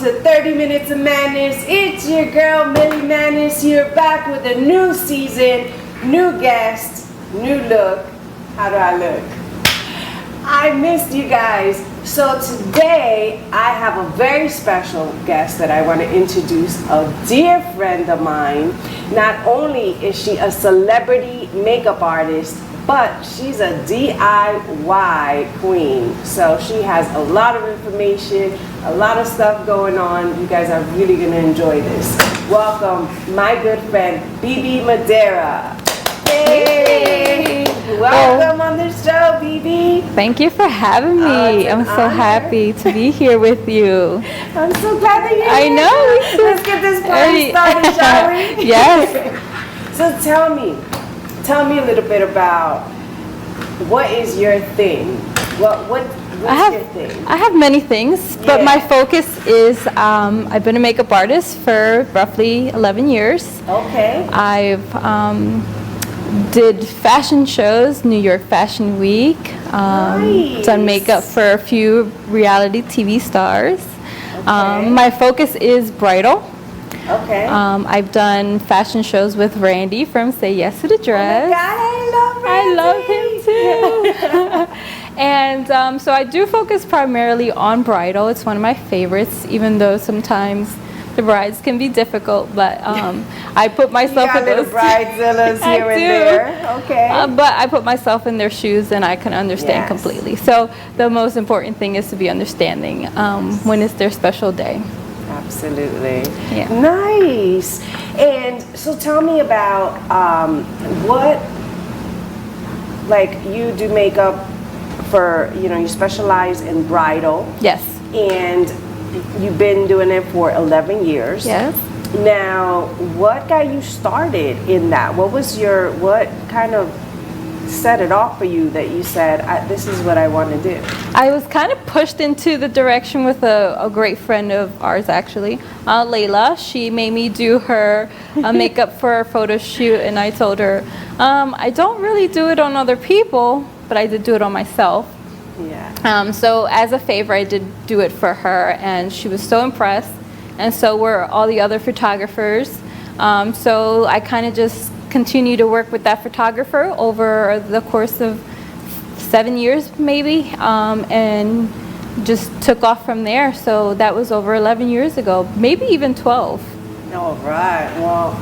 to 30 Minutes of Madness. It's your girl, Millie Maddness, here back with a new season, new guest, new look. How do I look? I missed you guys. So today, I have a very special guest that I want to introduce, a dear friend of mine. Not only is she a celebrity makeup artist, but she's a DIY queen. So she has a lot of information, a lot of stuff going on. You guys are really going to enjoy this. Welcome, my good friend, Bibi Madera. Hey! Welcome on the show, Bibi. Thank you for having me. I'm so happy to be here with you. I'm so glad that you're I here. know. Let's get this party started, shall we? Yes. So tell me a little bit about what is your thing? What's your thing? I have many things, but my focus is I've been a makeup artist for roughly 11 years. Okay. I've did fashion shows, New York Fashion Week, Nice. done makeup for a few reality TV stars. Okay. My focus is bridal. Okay. I've done fashion shows with Randy from Say Yes to the Dress. Oh my God, I love Randy. I love him too. And so I do focus primarily on bridal. It's one of my favorites, even though sometimes the brides can be difficult, but I put myself in those bridezillas here and there. Okay. But I put myself in their shoes and I can understand completely. So the most important thing is to be understanding when it's their special day. Absolutely. Yeah. Nice. And so tell me about what, like, you do makeup for, you specialize in bridal. Yes. And you've been doing it for 11 years. Yes. Now, what got you started in that? What kind of set it off for you that you said, this is what I want to do? I was kind of pushed into the direction with a great friend of ours, actually, Layla. She made me do her makeup for a photo shoot, and I told her, I don't really do it on other people, but I did do it on myself. Yeah. So as a favor, I did do it for her, and she was so impressed, and so were all the other photographers. So I kind of just continued to work with that photographer over the course of 7 years, maybe, and just took off from there. So that was over 11 years ago, maybe even 12. All right. Well,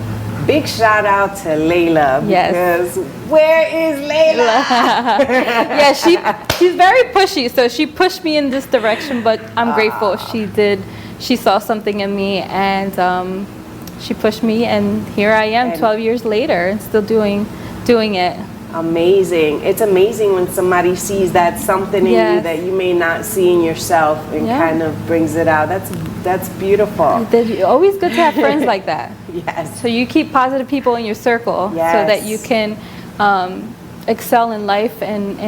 big shout out to Layla. Yes. Because where is Layla? Yeah, she's very pushy, so she pushed me in this direction, but I'm grateful she saw something in me, and she pushed me, and here I am 12 years later and still doing it. Amazing. It's amazing when somebody sees that something in you that you may not see in yourself and kind of brings it out. That's beautiful. It's always good to have friends like that. Yes. So you keep positive people in your circle so that you can excel in life and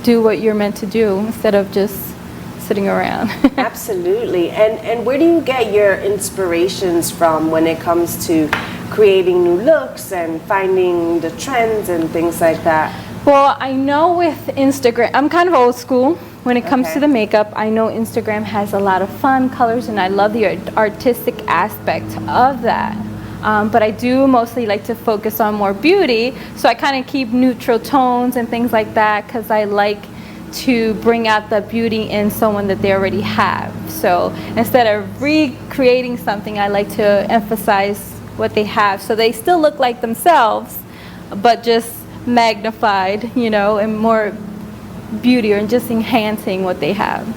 do what you're meant to do instead of just sitting around. Absolutely. And where do you get your inspirations from when it comes to creating new looks and finding the trends and things like that? Well, I know with Instagram, I'm kind of old school when it comes to the makeup. I know Instagram has a lot of fun colors, and I love the artistic aspect of that. But I do mostly like to focus on more beauty, so I kind of keep neutral tones and things like that because I like to bring out the beauty in someone that they already have. So instead of recreating something, I like to emphasize what they have so they still look like themselves, but just magnified, and more beauty, or just enhancing what they have.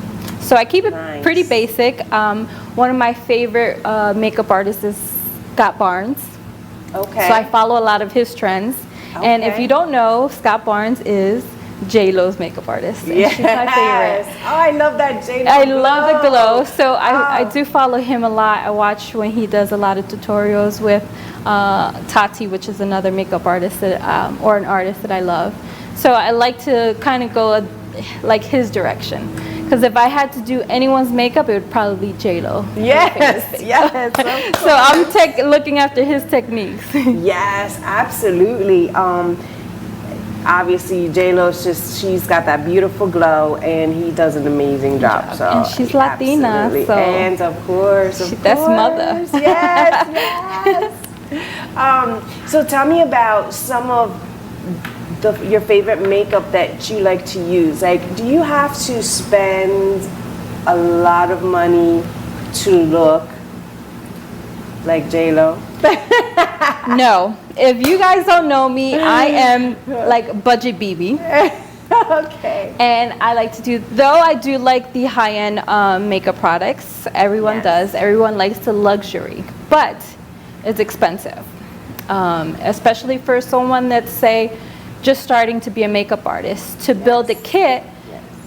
So I keep it pretty basic. One of my favorite makeup artists is Scott Barnes. Okay. So I follow a lot of his trends. Okay. And if you don't know, Scott Barnes is J-Lo's makeup artist. And she's my favorite. Oh, I love that J-Lo I love the glow. So I do follow him a lot. I watch when he does a lot of tutorials with Tati, which is another makeup artist or an artist that I love. So I like to kind of go like his direction. Because if I had to do anyone's makeup, it would probably be J-Lo. Yes, yes. So I'm looking after his techniques. Yes, absolutely. obviously J-Lo's she's got that beautiful glow, and he does an amazing job. So and she's Latina, absolutely. so and of course, that's mother. Yes, yes. So tell me about some of your favorite makeup that you like to use. Like, do you have to spend a lot of money to look like J-Lo? No. If you guys don't know me, I am like budget Bibi. Okay. And I like to do, though I do like the high-end makeup products. Everyone does. Everyone likes the luxury. But it's expensive. Especially for someone that's, say, just starting to be a makeup artist. To build a kit,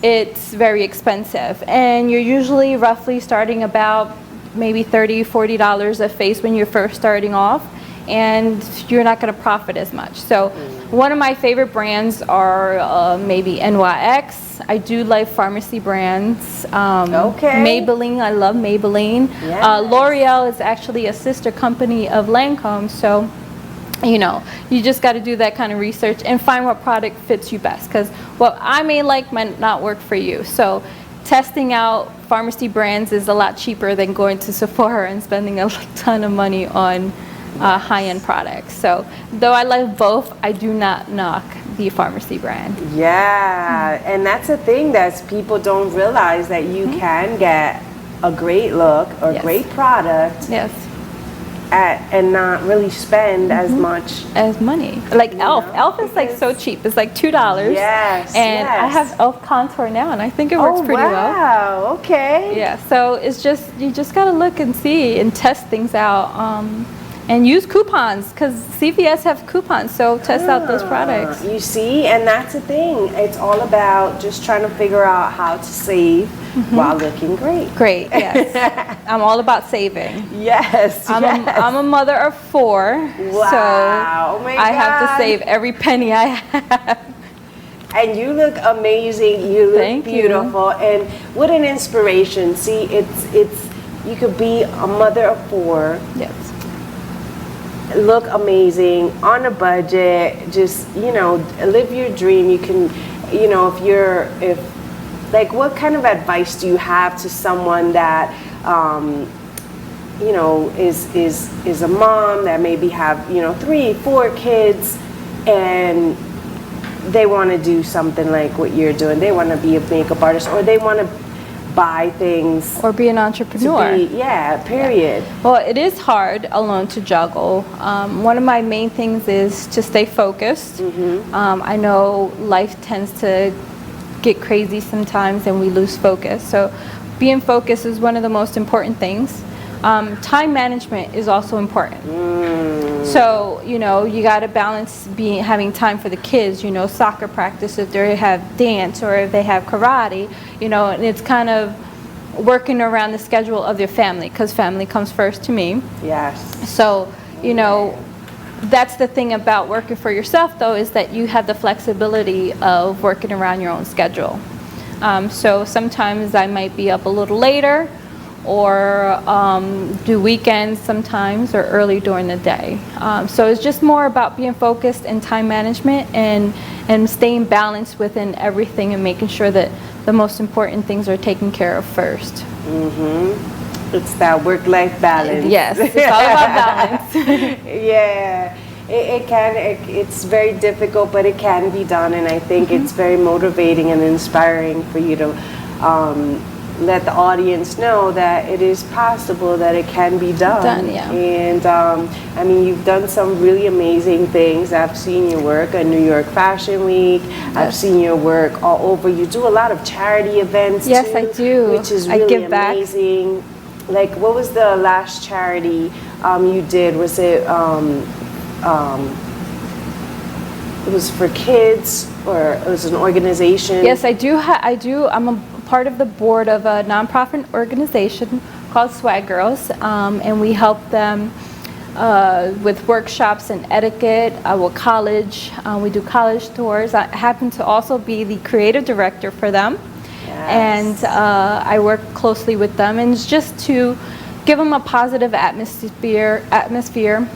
it's very expensive. And you're usually roughly starting about maybe $30, $40 a face when you're first starting off, and you're not going to profit as much. So one of my favorite brands are maybe NYX. I do like pharmacy brands. Maybelline, I love Maybelline. Yes. L'Oreal is actually a sister company of Lancome, so you know, you just got to do that kind of research and find what product fits you best, because what I may like might not work for you. So testing out pharmacy brands is a lot cheaper than going to Sephora and spending a ton of money on high-end products. So though I like both, I do not knock the pharmacy brand. Yeah, and that's a thing that people don't realize, that you can get a great look or great product and not really spend as much as money. Like Elf. Elf is like so cheap. It's like $2. Yes. And I have Elf contour now, and I think it works pretty well. Wow. Okay. Yeah. So it's just, you just gotta look and see and test things out. And use coupons, because CVS have coupons, so test out those products. You see, and that's the thing. It's all about just trying to figure out how to save while looking great. Great, yes. I'm all about saving. Yes, I'm a mother of 4, wow. So oh my I God. have to save every penny I have. And you look amazing. You look beautiful. And what an inspiration. See, it's you could be a mother of 4. Yes. Look amazing on a budget, just, you know, live your dream. You can, you know, like, what kind of advice do you have to someone that you know, is a mom that maybe have, you know, 3, 4 kids, and they want to do something like what you're doing? They want to be a makeup artist, or they want to buy things, or be an entrepreneur. Period. Well, it is hard alone to juggle. One of my main things is to stay focused. I know life tends to get crazy sometimes and we lose focus, so being focused is one of the most important things. Time management is also important. So, you know, you got to balance having time for the kids, you know, soccer practice, if they have dance, or if they have karate, you know, and it's kind of working around the schedule of their family, because family comes first to me. Yes. So, you know, that's the thing about working for yourself, though, is that you have the flexibility of working around your own schedule. So sometimes I might be up a little later, or do weekends sometimes, or early during the day. So it's just more about being focused and time management, and staying balanced within everything, and making sure that the most important things are taken care of first. It's that work-life balance. Yes, it's all about balance. Yeah. It's very difficult, but it can be done, and I think it's very motivating and inspiring for you to let the audience know that it is possible, that it can be done. And I mean, you've done some really amazing things. I've seen your work at New York Fashion Week. I've seen your work all over. You do a lot of charity events too, I do. which is really I give amazing. Like, what was the last charity you did? Was it it was for kids, or it was an organization? Yes, I do. I'm a part of the board of a nonprofit organization called Swag Girls, and we help them with workshops and etiquette, with college. We do college tours. I happen to also be the creative director for them. And I work closely with them, and it's just to give them a positive atmosphere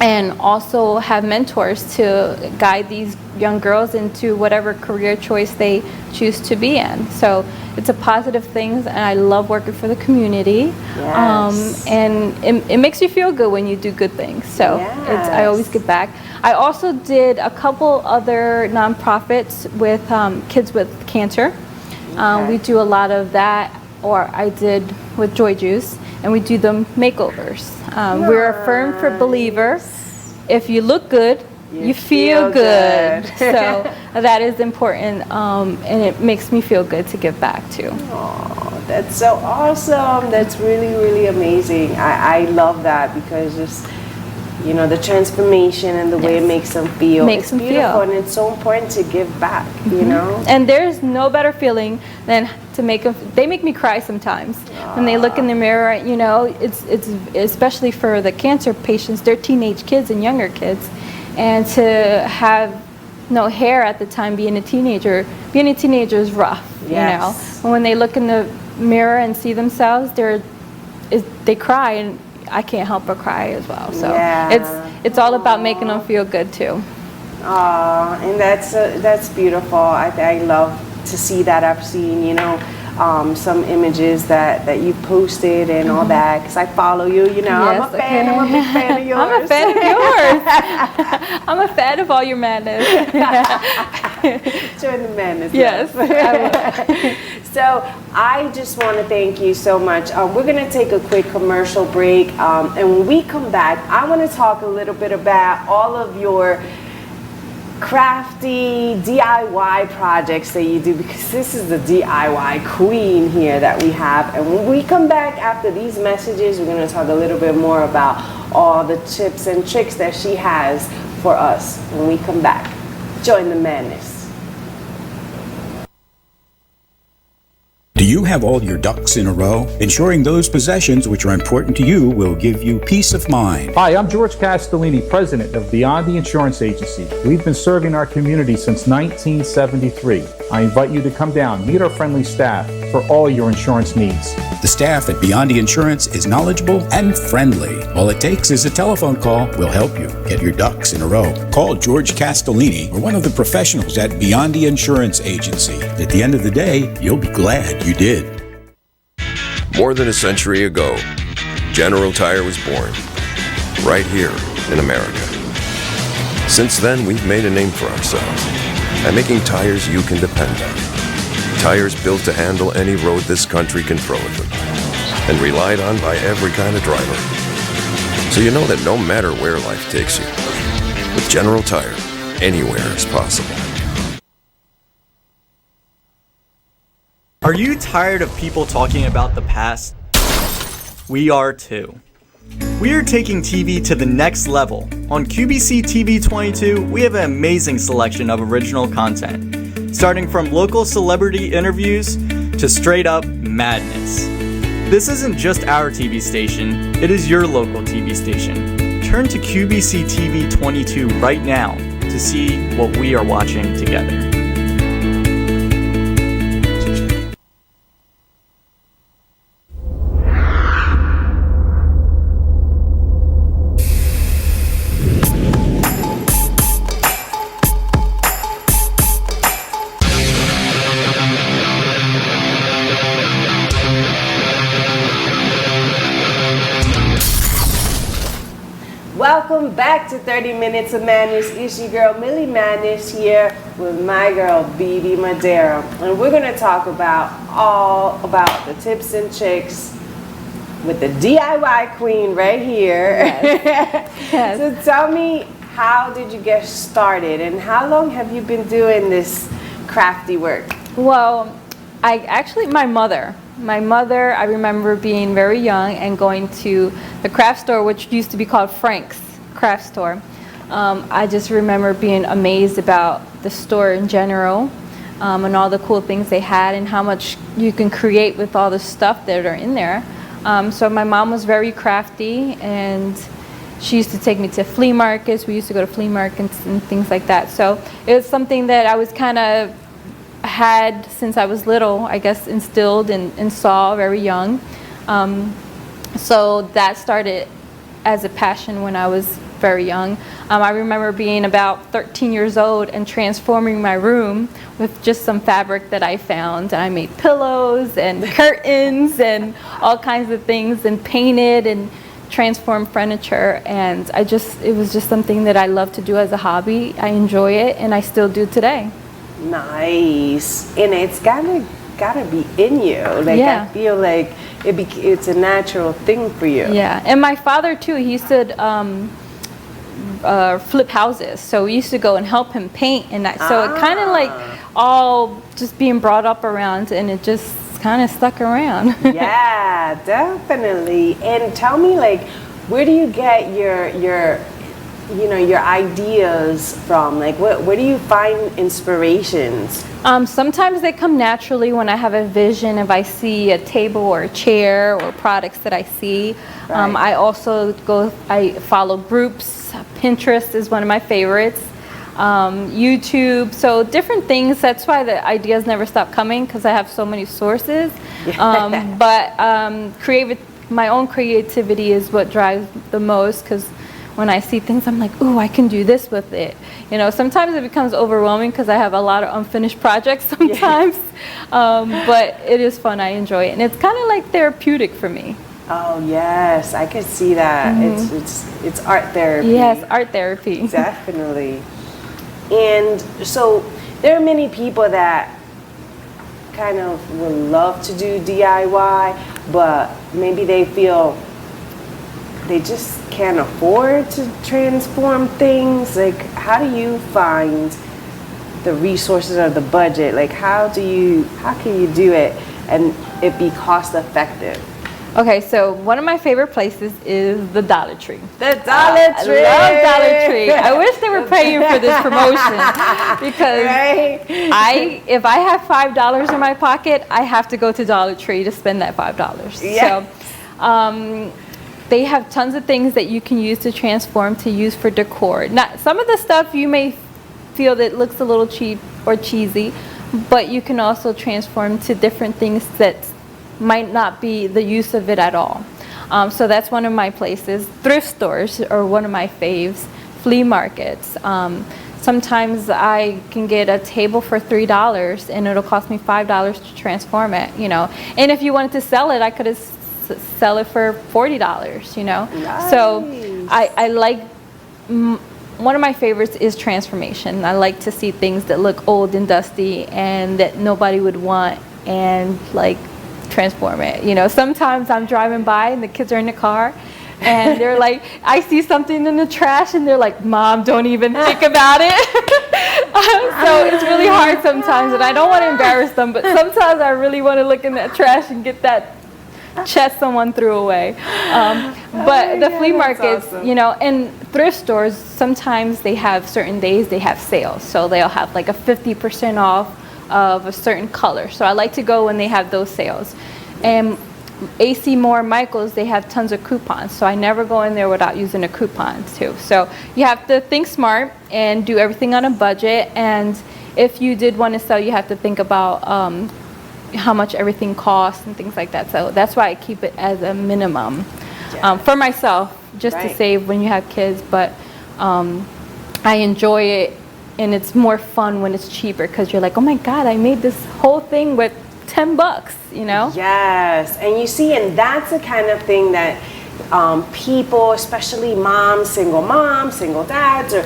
and also have mentors to guide these young girls into whatever career choice they choose to be in. So it's a positive thing, and I love working for the community. Yes. And it makes you feel good when you do good things. So I always give back. I also did a couple other nonprofits with kids with cancer. We do a lot of that, or I did with Joy Juice, and we do the makeovers. We're a firm for believer. If you look good, you feel good. So that is important, and it makes me feel good to give back too. Oh, that's so awesome. That's really, really amazing. I love that, because just, you know, the transformation and the way it makes them feel. It's beautiful, and it's so important to give back, you know? And there's no better feeling than to make them, they make me cry sometimes. When they look in the mirror, you know, it's especially for the cancer patients, they're teenage kids and younger kids. And to have no hair at the time, being a teenager is rough, you know? And when they look in the mirror and see themselves, they cry, and I can't help but cry as well. So it's all about making them feel good too. And that's beautiful. I love to see that. I've seen, you know, some images that you posted and all that, because I follow you, you know. I'm a fan. I'm a big fan of yours. I'm a fan of yours. I'm a fan of all your madness. Join the madness. Yes, I will. So I just want to thank you so much. We're going to take a quick commercial break, and when we come back, I want to talk a little bit about all of your crafty DIY projects that you do, because this is the DIY queen here that we have. And when we come back after these messages, we're going to talk a little bit more about all the tips and tricks that she has for us when we come back. Join the madness. Do you have all your ducks in a row? Ensuring those possessions which are important to you will give you peace of mind. Hi, I'm George Castellini, president of Beyond the Insurance Agency. We've been serving our community since 1973. I invite you to come down, meet our friendly staff for all your insurance needs. The staff at Beyond the Insurance is knowledgeable and friendly. All it takes is a telephone call. We'll help you get your ducks in a row. Call George Castellini or one of the professionals at Beyond the Insurance Agency. At the end of the day, you'll be glad you did. More than a century ago, General Tire was born, right here in America. Since then, we've made a name for ourselves by making tires you can depend on. Tires built to handle any road this country can throw at them, and relied on by every kind of driver. So you know that no matter where life takes you, with General Tire, anywhere is possible. Are you tired of people talking about the past? We are too. We are taking TV to the next level. On QBC TV 22, we have an amazing selection of original content, starting from local celebrity interviews to straight up madness. This isn't just our TV station, it is your local TV station. Turn to QBC TV 22 right now to see what we are watching together. Welcome back to 30 Minutes of Madness. It's your girl Millie Maddness here with my girl Bibi Madera, and we're going to talk about all about the tips and tricks with the DIY queen right here. Yes. So tell me, how did you get started, and how long have you been doing this crafty work? Well, my mother, I remember being very young and going to the craft store, which used to be called Frank's Craft Store. I just remember being amazed about the store in general, and all the cool things they had and how much you can create with all the stuff that are in there. So my mom was very crafty, and she used to take me to flea markets. We used to go to flea markets and things like that. So it was something that I was kind of had since I was little, I guess, instilled and saw very young. So that started as a passion when I was very young. I remember being about 13 years old and transforming my room with just some fabric that I found. And I made pillows and curtains and all kinds of things, and painted and transformed furniture. And it was just something that I love to do as a hobby. I enjoy it, and I still do today. Nice. And it's gotta be in you. Like, Yeah. I feel like it's a natural thing for you. Yeah, and my father too, he used to flip houses, so we used to go and help him paint, and that, so it kind of like all just being brought up around, and it just kind of stuck around. Yeah, definitely. And tell me, like, where do you get your ideas from? Like, where do you find inspirations? Sometimes they come naturally when I have a vision. If I see a table or a chair or products that I see. Right. I follow groups. Pinterest is one of my favorites. YouTube, so different things. That's why the ideas never stop coming, because I have so many sources. My own creativity is what drives the most, because when I see things, I'm like, ooh, I can do this with it. You know, sometimes it becomes overwhelming because I have a lot of unfinished projects sometimes. But it is fun. I enjoy it. And it's kind of like therapeutic for me. Oh, yes. I could see that. Mm-hmm. It's art therapy. Yes, art therapy. Definitely. And so there are many people that kind of would love to do DIY, but maybe they feel they just can't afford to transform things. Like, how do you find the resources or the budget? Like, how can you do it and it be cost effective? Okay, so one of my favorite places is the Dollar Tree. The Dollar Tree. I love Dollar Tree. I wish they were paying for this promotion, because if I have $5 in my pocket, I have to go to Dollar Tree to spend that $5. Yes. So they have tons of things that you can use to transform, to use for decor. Now, some of the stuff you may feel that looks a little cheap or cheesy, but you can also transform to different things that might not be the use of it at all. So that's one of my places. Thrift stores are one of my faves. Flea markets. Sometimes I can get a table for $3 and it'll cost me $5 to transform it, you know. And if you wanted to sell it, I could sell it for $40, you know. Nice. So I like, one of my favorites is transformation. I like to see things that look old and dusty and that nobody would want, and like transform it. You know, sometimes I'm driving by and the kids are in the car and they're like, I see something in the trash and they're like, Mom, don't even think about it. So it's really hard sometimes, and I don't want to embarrass them, but sometimes I really want to look in that trash and get that chest someone threw away. But the flea markets, awesome. you know, and thrift stores, sometimes they have certain days they have sales. So they'll have like a 50% off of a certain color. So I like to go when they have those sales. And AC Moore Michaels, they have tons of coupons. So I never go in there without using a coupon too. So you have to think smart and do everything on a budget. And if you did want to sell, you have to think about how much everything costs and things like that. So that's why I keep it as a minimum for myself, just to save when you have kids. But I enjoy it, and it's more fun when it's cheaper, because you're like, oh my God, I made this whole thing with $10, you know? Yes, and you see, and that's the kind of thing that people, especially moms, single dads, or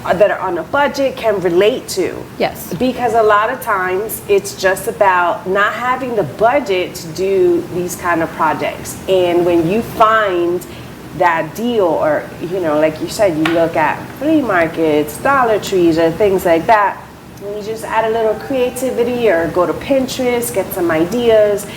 that are on a budget can relate to. Yes. Because a lot of times it's just about not having the budget to do these kind of projects. And when you find that deal, or, you know, like you said, you look at flea markets, Dollar Trees, or things like that, and you just add a little creativity or go to Pinterest, get some ideas.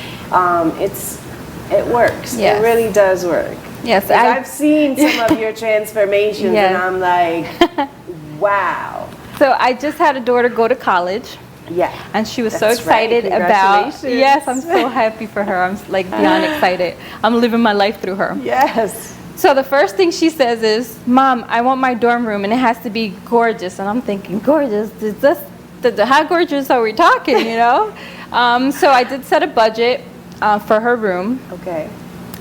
It works. Yes. It really does work. Yes, I've seen some of your transformations, Yes. and I'm like, wow. So I just had a daughter go to college. Yeah. And she was so That's right. excited about, Congratulations. yes, I'm so happy for her. I'm like beyond excited. I'm living my life through her. Yes. So the first thing she says is, Mom, I want my dorm room and it has to be gorgeous. And I'm thinking, gorgeous? How gorgeous are we talking, you know? So I did set a budget for her room. Okay.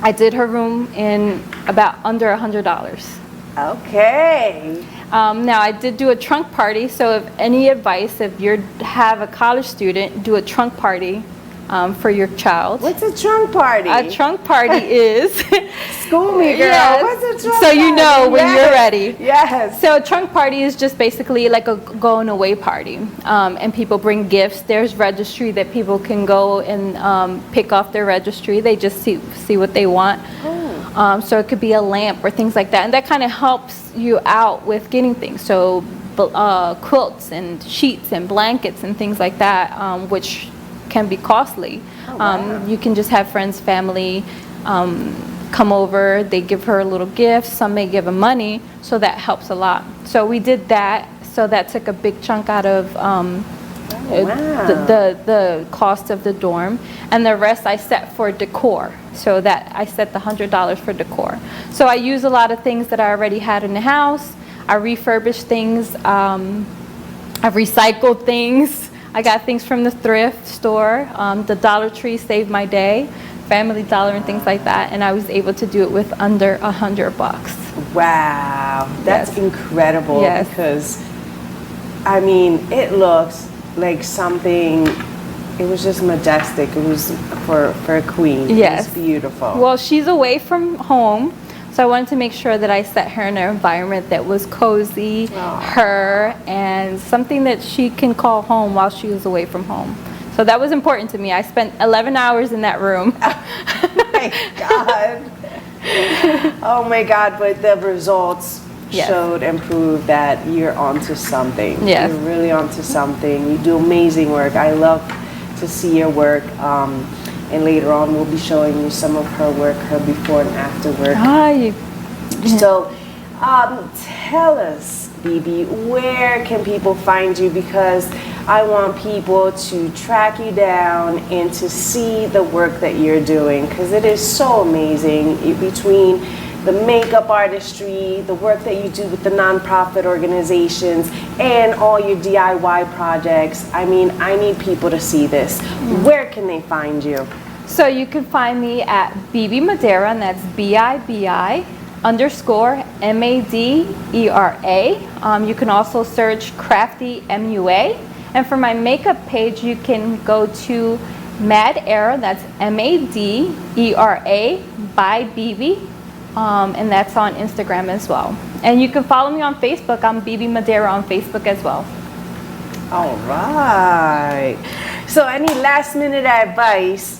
I did her room in about under $100. Okay. Now, I did do a trunk party, so if any advice, if you have a college student, do a trunk party for your child. What's a trunk party? A trunk party is... School me, girl. Yes. What's a trunk so party? you know when Yes. you're ready. Yes. So a trunk party is just basically like a going away party, and people bring gifts. There's registry that people can go and pick off their registry. They just see what they want. So it could be a lamp or things like that, and that kind of helps you out with getting things. So quilts and sheets and blankets and things like that, which can be costly. You can just have friends, family come over. They give her a little gift. Some may give her money, so that helps a lot. So we did that. So that took a big chunk out of the cost of the dorm, and the rest I set for decor. So that I set the $100 for decor. So I use a lot of things that I already had in the house. I refurbished things. I've recycled things. I got things from the thrift store. The Dollar Tree saved my day, Family Dollar and things like that, and I was able to do it with under $100. Wow, that's Yes. incredible. Yes. Because, I mean, it looks like something. It was just majestic. It was for a queen. Yes. It was beautiful. Well, she's away from home, so I wanted to make sure that I set her in an environment that was cozy, her, and something that she can call home while she was away from home. So that was important to me. I spent 11 hours in that room. Oh my God. Oh my God, but the results Yes. showed and proved that you're onto something. Yes. You're really onto something. You do amazing work. I love to see your work. And later on, we'll be showing you some of her work, her before and after work. So, tell us, Bibi, where can people find you? Because I want people to track you down and to see the work that you're doing, because it is so amazing. Between the makeup artistry, the work that you do with the nonprofit organizations, and all your DIY projects. I mean, I need people to see this. Where can they find you? So you can find me at Bibi Madera, and that's BIBI_MADERA. You can also search Crafty MUA. And for my makeup page, you can go to Maddera, that's MADERA by Bibi, and that's on Instagram as well. And you can follow me on Facebook. I'm Bibi Madera on Facebook as well. All right. So any last minute advice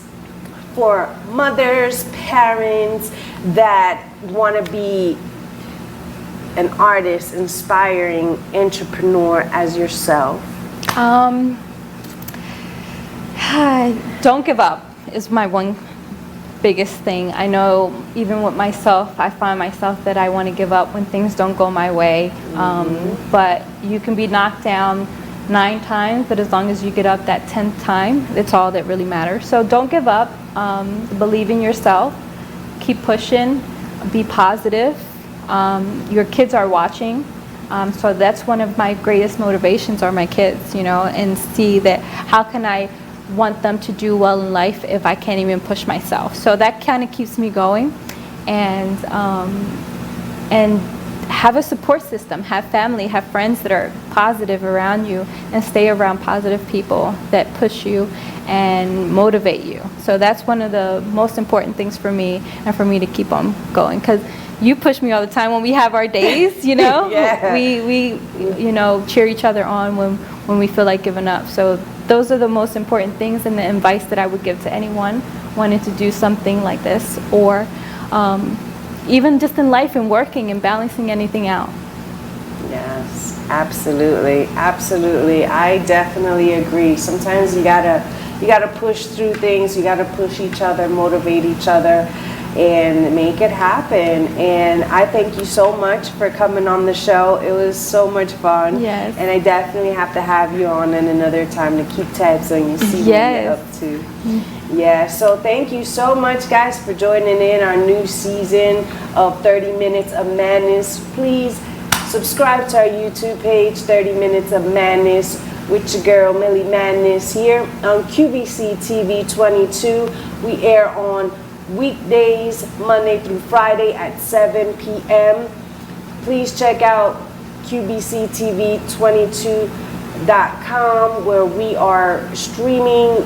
for mothers, parents that want to be an artist, inspiring entrepreneur as yourself? Don't give up is my one biggest thing. I know even with myself, I find myself that I want to give up when things don't go my way. But you can be knocked down 9 times, but as long as you get up that 10th time, it's all that really matters. So don't give up. Believe in yourself. Keep pushing. Be positive. Your kids are watching. So that's one of my greatest motivations are my kids, you know, and see that how can I want them to do well in life if I can't even push myself. So that kind of keeps me going, and have a support system, have family, have friends that are positive around you, and stay around positive people that push you and motivate you. So that's one of the most important things for me, and for me to keep on going, because you push me all the time when we have our days, you know. Yeah. we you know, cheer each other on when we feel like giving up. So those are the most important things, and the advice that I would give to anyone wanting to do something like this, or even just in life and working and balancing anything out. Yes, absolutely, absolutely. I definitely agree. Sometimes you gotta push through things. You gotta push each other, motivate each other, and make it happen. And I thank you so much for coming on the show. It was so much fun. Yes. And I definitely have to have you on in another time to keep tabs on you, see what you're up to. Yeah, so thank you so much, guys, for joining in our new season of 30 Minutes of Madness. Please subscribe to our YouTube page, 30 Minutes of Madness, with your girl, Millie Maddness, here on QBC TV 22. We air on weekdays, Monday through Friday at 7 p.m. Please check out qbctv22.com, where we are streaming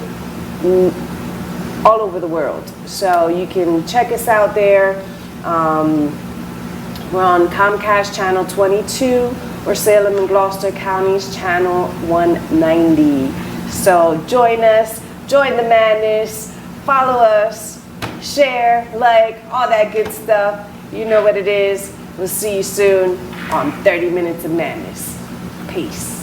all over the world. So you can check us out there. We're on Comcast Channel 22 or Salem and Gloucester Counties Channel 190. So join us, join the madness, follow us, share, like, all that good stuff. You know what it is. We'll see you soon on 30 Minutes of Madness. Peace.